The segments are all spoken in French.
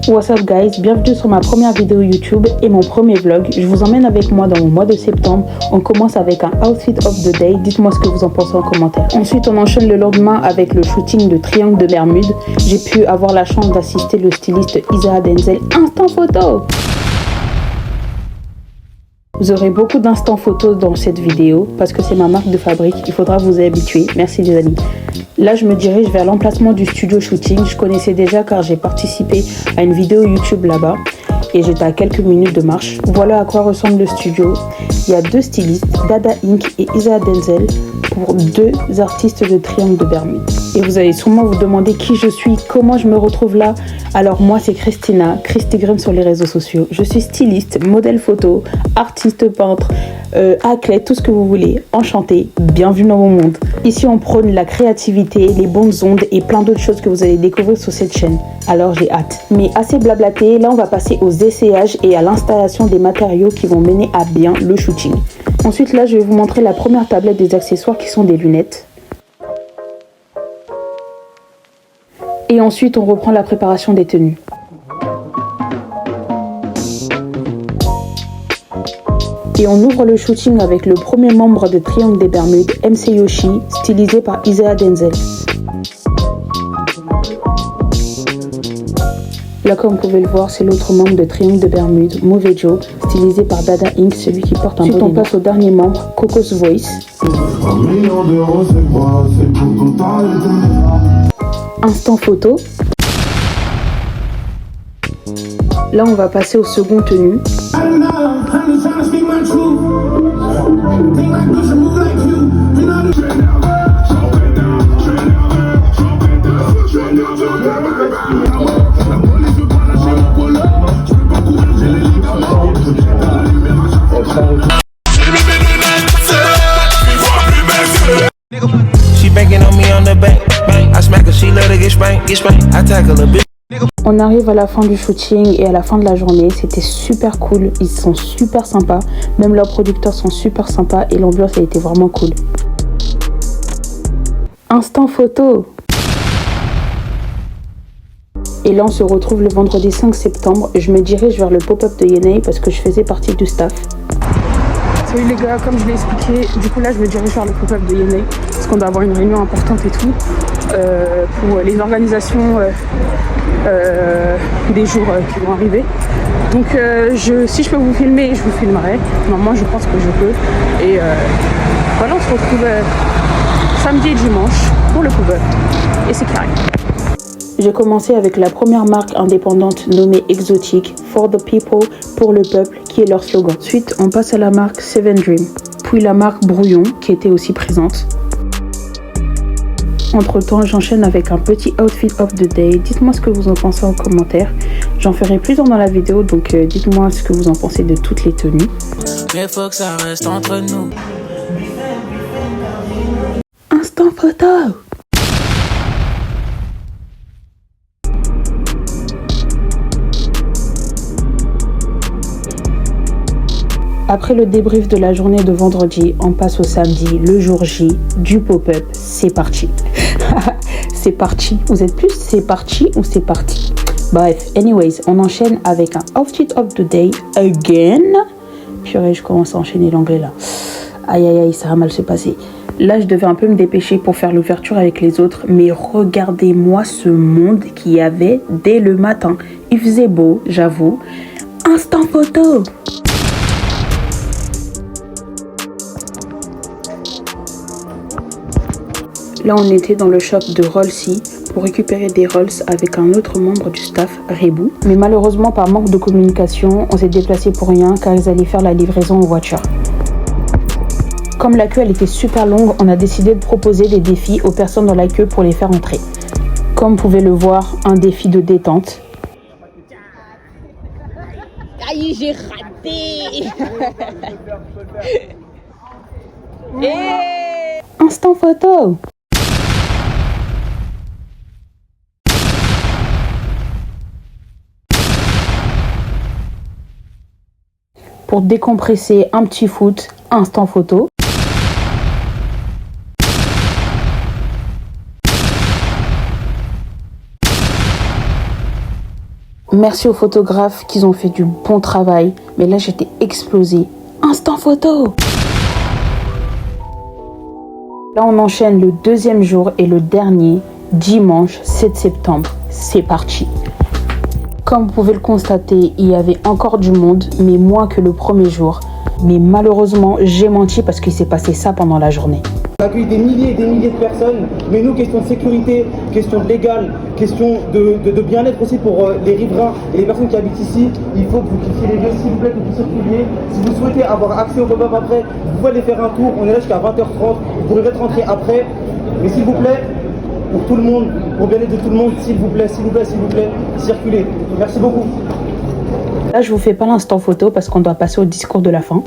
What's up guys, bienvenue sur ma première vidéo YouTube et mon premier vlog. Je vous emmène avec moi dans mon mois de septembre. On commence avec un outfit of the day, dites-moi ce que vous en pensez en commentaire. Ensuite on enchaîne le lendemain avec le shooting de Triangle de Bermude. J'ai pu avoir la chance d'assister le styliste Isaiah Denzel. Instant photo! Vous aurez beaucoup d'instants photos dans cette vidéo parce que c'est ma marque de fabrique, il faudra vous y habituer. Merci les amis. Là je me dirige vers l'emplacement du studio shooting. Je connaissais déjà car j'ai participé à une vidéo YouTube là-bas et j'étais à quelques minutes de marche. Voilà à quoi ressemble le studio. Il y a deux stylistes, Dada Inc et Isaiah Denzel, pour deux artistes de Triangle de Bermude. Et vous allez sûrement vous demander qui je suis, comment je me retrouve là. Alors moi c'est Christina, Christigram sur les réseaux sociaux. Je suis styliste, modèle photo, artiste peintre, athlète, tout ce que vous voulez. Enchantée, bienvenue dans mon monde. Ici on prône la créativité, les bonnes ondes et plein d'autres choses que vous allez découvrir sur cette chaîne. Alors j'ai hâte. Mais assez blablaté, là on va passer aux essayages et à l'installation des matériaux qui vont mener à bien le shooting. Ensuite là je vais vous montrer la première tablette des accessoires qui sont des lunettes. Et ensuite on reprend la préparation des tenues. Et on ouvre le shooting avec le premier membre de Triangle des Bermudes, MC Yoshi, stylisé par Isaiah Denzel. Là comme vous pouvez le voir, c'est l'autre membre de Triangle de Bermude, Mauvais Joe, stylisé par Dada Inc, celui qui porte un bonnet. Ensuite on passe au dernier membre, Coco's Voice. Instant photo. Là on va passer au second tenue. On arrive à la fin du shooting et à la fin de la journée, c'était super cool, ils sont super sympas, même leurs producteurs sont super sympas et l'ambiance a été vraiment cool. Instant photo. Et là on se retrouve le vendredi 5 septembre, je me dirige vers le pop-up de Yenei parce que je faisais partie du staff. Salut les gars, comme je l'ai expliqué, du coup là je me dirige vers le pop-up de Yenei parce qu'on doit avoir une réunion importante et tout pour les organisations des jours qui vont arriver. Donc si je peux vous filmer, je vous filmerai. Normalement je pense que je peux. Et voilà, on se retrouve samedi et dimanche pour le pop-up. Et c'est carré. J'ai commencé avec la première marque indépendante nommée Exotic, For the People, pour le peuple, qui est leur slogan. Ensuite, on passe à la marque Seven Dream, puis la marque Brouillon, qui était aussi présente. Entre temps, j'enchaîne avec un petit outfit of the day. Dites-moi ce que vous en pensez en commentaire. J'en ferai plusieurs dans la vidéo, donc dites-moi ce que vous en pensez de toutes les tenues. Mais faut que ça reste entre nous. Instant photo. Après le débrief de la journée de vendredi, on passe au samedi, le jour J, du pop-up. C'est parti. C'est parti. Vous êtes plus c'est parti ou c'est parti? Bref, anyways, on enchaîne avec un outfit of the day again. Purée, je commence à enchaîner l'anglais là. Aïe aïe aïe, ça va mal se passer. Là, je devais un peu me dépêcher pour faire l'ouverture avec les autres, mais regardez-moi ce monde qu'il y avait dès le matin. Il faisait beau, j'avoue. Instant photo. Là, on était dans le shop de Rollsy pour récupérer des rolls avec un autre membre du staff, Rebou. Mais malheureusement, par manque de communication, on s'est déplacé pour rien car ils allaient faire la livraison en voiture. Comme la queue elle était super longue, on a décidé de proposer des défis aux personnes dans la queue pour les faire entrer. Comme vous pouvez le voir, un défi de détente. Aïe, j'ai raté. Et... Instant photo. Pour décompresser, un petit foot, instant photo. Merci aux photographes qui ont fait du bon travail. Mais là, j'étais explosée. Instant photo! Là, on enchaîne le deuxième jour et le dernier, dimanche 7 septembre. C'est parti! Comme vous pouvez le constater, il y avait encore du monde, mais moins que le premier jour. Mais malheureusement, j'ai menti parce qu'il s'est passé ça pendant la journée. On accueille des milliers et des milliers de personnes, mais nous, question de sécurité, question de légal, question de bien-être aussi pour les riverains et les personnes qui habitent ici, il faut que vous quittiez les lieux, s'il vous plaît, que vous circuliez. Si vous souhaitez avoir accès au pop-up après, vous pouvez aller faire un tour, on est là jusqu'à 20h30, vous pourrez peut-être rentrer après, mais s'il vous plaît, pour tout le monde, pour bien-être de tout le monde, s'il vous plaît, circulez. Merci beaucoup. Là, je vous fais pas l'instant photo parce qu'on doit passer au discours de la fin.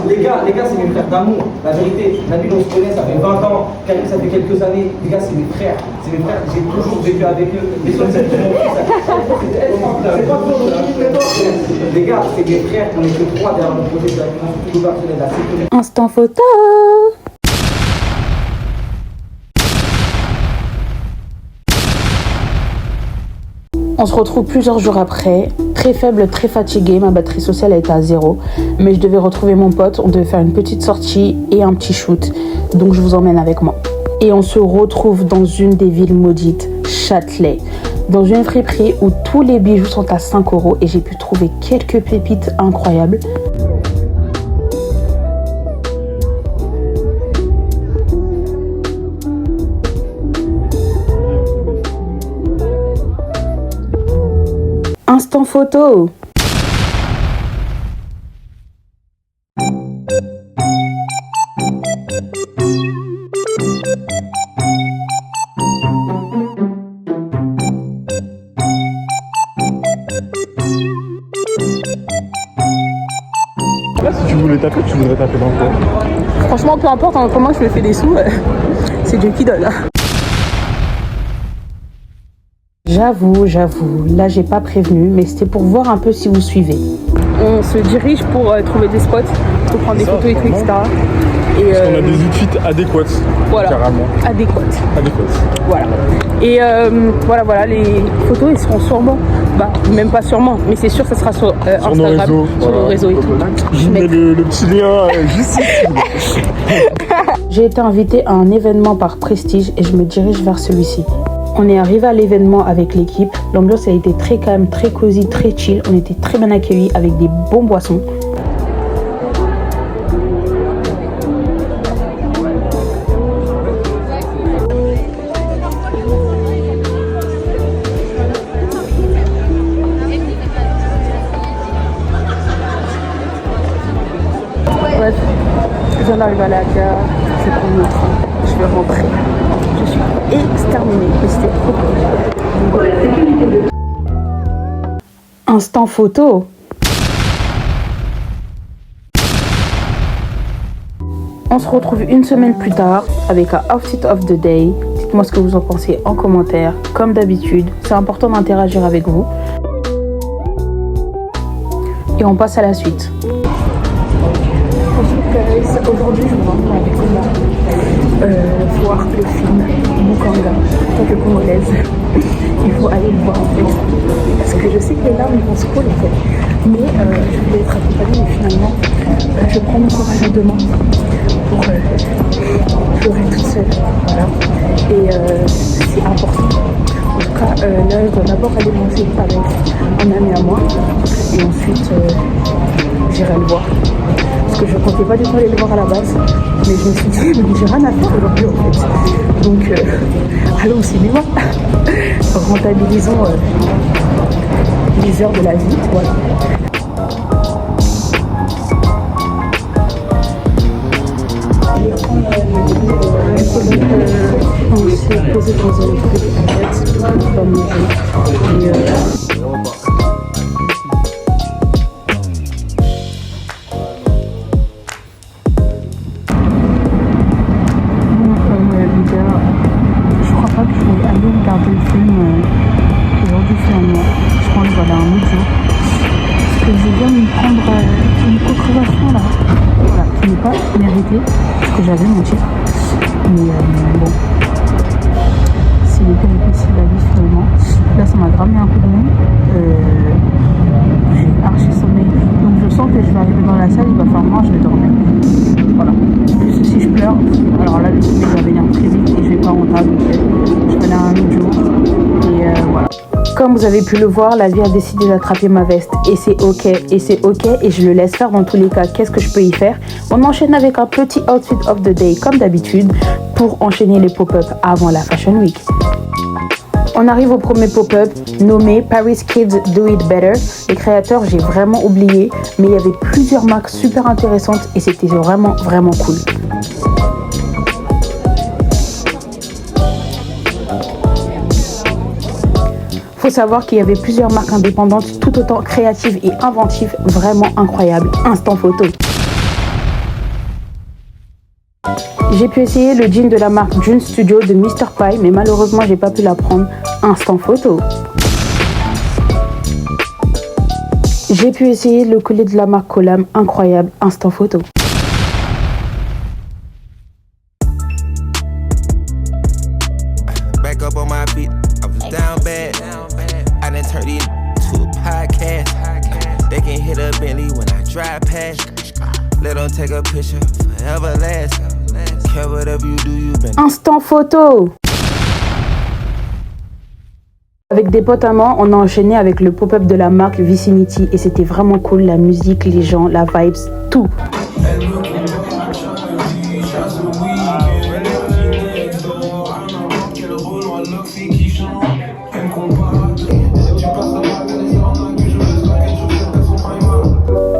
Les gars, c'est mes frères d'amour. La vérité, Nabil, on se connaît, ça fait 20 ans, Karim, ça fait quelques années. Les gars, c'est mes frères. J'ai toujours vécu avec eux. Les gars, c'est mes frères, on est que 3 derrière le projet de la sécurité. Instant photo. On se retrouve plusieurs jours après, très faible, très fatiguée, ma batterie sociale a été à 0, mais je devais retrouver mon pote, on devait faire une petite sortie et un petit shoot, donc je vous emmène avec moi. Et on se retrouve dans une des villes maudites, Châtelet, dans une friperie où tous les bijoux sont à 5 € et j'ai pu trouver quelques pépites incroyables. Instant photo. Là, si tu voulais taper, tu voudrais taper dans quoi? Franchement, peu importe, en comment je me fais des sous, c'est Dieu qui donne. J'avoue, là j'ai pas prévenu, mais c'était pour voir un peu si vous suivez. On se dirige pour trouver des spots, pour prendre des photos et tout, etc. Et parce qu'on a des outfits adéquats, voilà, carrément. Adéquates. Voilà. Et voilà, les photos, ils seront sûrement, même pas sûrement, mais c'est sûr, ça sera sur Instagram, nos réseaux, sur nos réseaux et tout. Je mets le petit lien juste ici. J'ai été invitée à un événement par Prestige et je me dirige vers celui-ci. On est arrivé à l'événement avec l'équipe. L'ambiance a été très calme, très cosy, très chill. On était très bien accueillis avec des bons boissons. Bref, je viens d'arriver à la gare. Je vais prendre le train. Je vais rentrer. Je suis exterminée, mais c'était trop cool. Instant photo. On se retrouve une semaine plus tard avec un outfit of the day. Dites-moi ce que vous en pensez en commentaire. Comme d'habitude, c'est important d'interagir avec vous. Et on passe à la suite. Aujourd'hui, je vous emmène avec Ola voir le film Mukanga. En tant que congolaise, il faut aller le voir en fait. Parce que je sais que les larmes vont se coller en fait. Mais je voulais être accompagnée, mais finalement, je prends mon courage à deux mains pour pleurer toute seule. Voilà. Et c'est important. En tout cas, là, je dois d'abord aller manger avec un ami à moi. Et ensuite, j'irai le voir. Parce que je comptais pas du tout aller le voir à la base, mais je me suis dit, j'ai rien à faire aujourd'hui en fait. Donc, allons au cinéma. Rentabilisons les heures de la vie. Voilà. On s'est posé dans un truc en fait, on va manger. Et regarder le film aujourd'hui finalement. Je pense que je vais aller à un autre jour. Parce que je viens de me prendre une co-création là. Voilà, qui n'est pas méritée. Parce que j'avais menti. Mais bon. C'est les péripéties de la vie finalement. Là ça m'a grave mis un coup de mou. J'ai archi sommeil. Donc je sens que je vais arriver dans la salle, il va falloir que je vais dormir. Voilà. En plus, si je pleure, alors là le sommeil va venir très vite et je vais pas rentrer. Donc je vais aller un autre jour. Et voilà. Comme vous avez pu le voir, la vie a décidé d'attraper ma veste. Et c'est ok, et je le laisse faire dans tous les cas. Qu'est-ce que je peux y faire? On enchaîne avec un petit outfit of the day, comme d'habitude, pour enchaîner les pop-up avant la Fashion Week. On arrive au premier pop-up, nommé Paris Kids Do It Better. Les créateurs, j'ai vraiment oublié, mais il y avait plusieurs marques super intéressantes et c'était vraiment cool. Faut savoir qu'il y avait plusieurs marques indépendantes tout autant créatives et inventives, vraiment incroyables. Instant photo. J'ai pu essayer le jean de la marque June Studio de Mr. Pie, mais malheureusement j'ai pas pu la prendre. Instant photo. J'ai pu essayer le collier de la marque Colam, incroyable. Instant photo. Back up on my feet, I was down bad. I done turned it to a podcast. They can hit a Bentley when I drive past. Let them take a picture forever last. Care whatever you do, you been. Instant photo. Avec des potes à moi, on a enchaîné avec le pop-up de la marque Vicinity et c'était vraiment cool, la musique, les gens, la vibes, tout.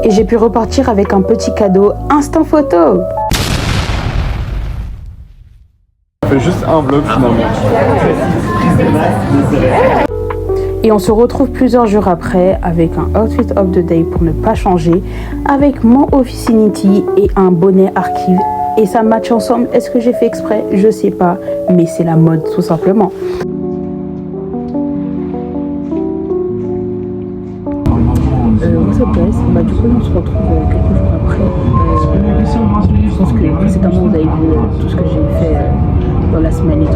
Et j'ai pu repartir avec un petit cadeau, instant photo. On fait juste un vlog finalement. Et on se retrouve plusieurs jours après avec un outfit of the day pour ne pas changer, avec mon Officinity et un bonnet Archive. Et ça match ensemble. Est-ce que j'ai fait exprès? Je sais pas, mais c'est la mode tout simplement. What's up guys? Du coup on se retrouve quelques jours après. Je pense que précédemment vous avez vu tout ce que j'ai fait dans la semaine et tout.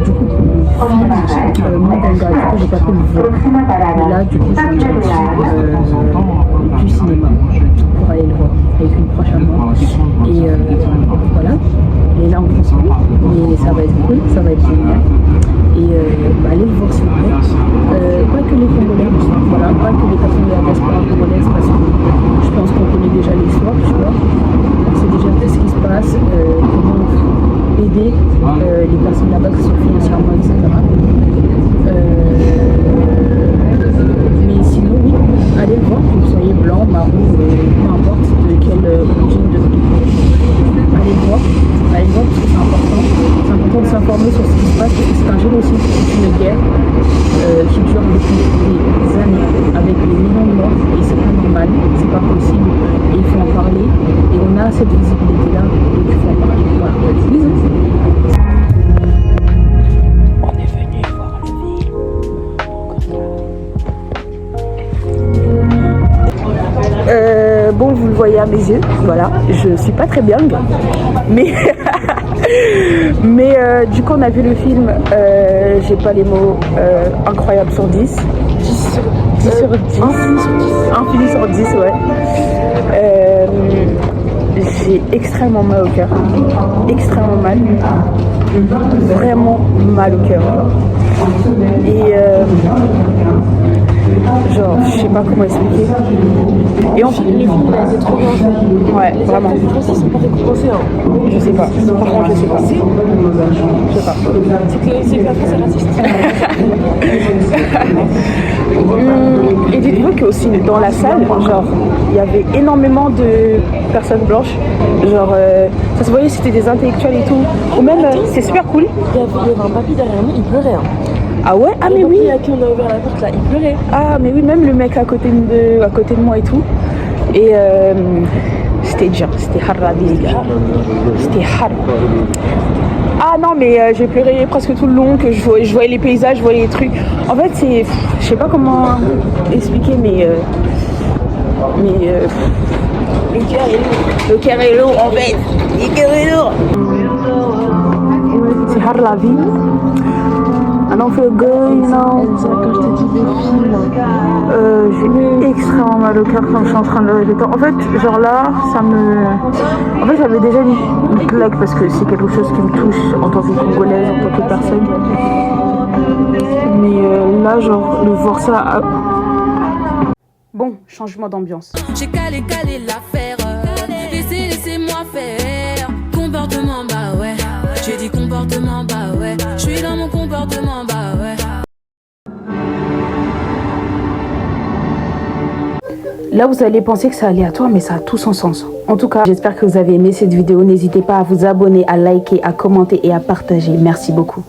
Du coup pour mon manga, du coup j'ai pas pu le voir. Mais là du coup je suis en direction du cinéma pour aller le voir avec une proche à moi. Et voilà. Et là on continue. Mais ça va être cool, ça va être génial. Et allez le voir s'il vous plaît. Pas que les Congolais, voilà, pas que les personnes de la diaspora congolaise, parce que je pense qu'on connaît déjà l'histoire, tu vois. On sait déjà ce qui se passe, comment aider les personnes là-bas qui sont financièrement, etc. Mais sinon, oui, allez le voir, que vous soyez blanc, marron, peu importe de quelle origine de pays. Allez le voir parce que c'est important. C'est important de s'informer sur ce qui se passe parce que c'est un génocide, c'est une guerre qui dure depuis des années avec des millions de morts et c'est pas normal, c'est pas possible et il faut en parler et on a cette visibilité là donc il faut en parler. Voilà, bisous. On est venu voir le film. Bon, vous le voyez à mes yeux, voilà, je suis pas très bien, mais mais du coup on a vu le film, j'ai pas les mots, incroyable sur 10. 10 sur 10. Infini sur 10, ouais. J'ai extrêmement mal au cœur. Extrêmement mal. Vraiment mal au cœur. Et genre, je sais pas comment expliquer. Et en fait, le film il a été trop bien fait. Ouais, vraiment. Je pense qu'ils sont pas récompensés. Hein. Je sais pas. Par contre, je sais pas. Je sais pas. C'est que la France est raciste. Et dites-vous qu'aussi dans la salle, genre, il y avait énormément de personnes blanches. Genre, ça se voyait, c'était des intellectuels et tout. Ou même, c'est super cool. Il y avait un papy derrière nous, il pleurait. Hein. Ah ouais? Ah mais oui. À qui on a ouvert la porte là, il pleurait. Ah mais oui, même le mec à côté de moi et tout. Et c'était dur, c'était harabi les gars. C'était hard. Ah non mais j'ai pleuré presque tout le long, que je voyais les paysages, je voyais les trucs. En fait c'est, je sais pas comment expliquer mais le cœur est lourd. Le cœur est lourd en fait. Le cœur est lourd. C'est hard la vie. I don't feel good, you know. Quand je te dis J'ai extrêmement mal au cœur quand je suis en train de lever des temps. En fait, genre là, ça me... En fait, j'avais déjà une claque parce que c'est quelque chose qui me touche en tant que Congolaise, en tant que personne. Mais là, genre, le voir ça... Bon, changement d'ambiance. J'ai calé l'affaire. Laissez-moi faire. Comportement, bah ouais. J'ai dit comportement, bah ouais. Je suis dans mon comportement, bah ouais. Là, vous allez penser que c'est aléatoire, mais ça a tout son sens. En tout cas, j'espère que vous avez aimé cette vidéo. N'hésitez pas à vous abonner, à liker, à commenter et à partager. Merci beaucoup.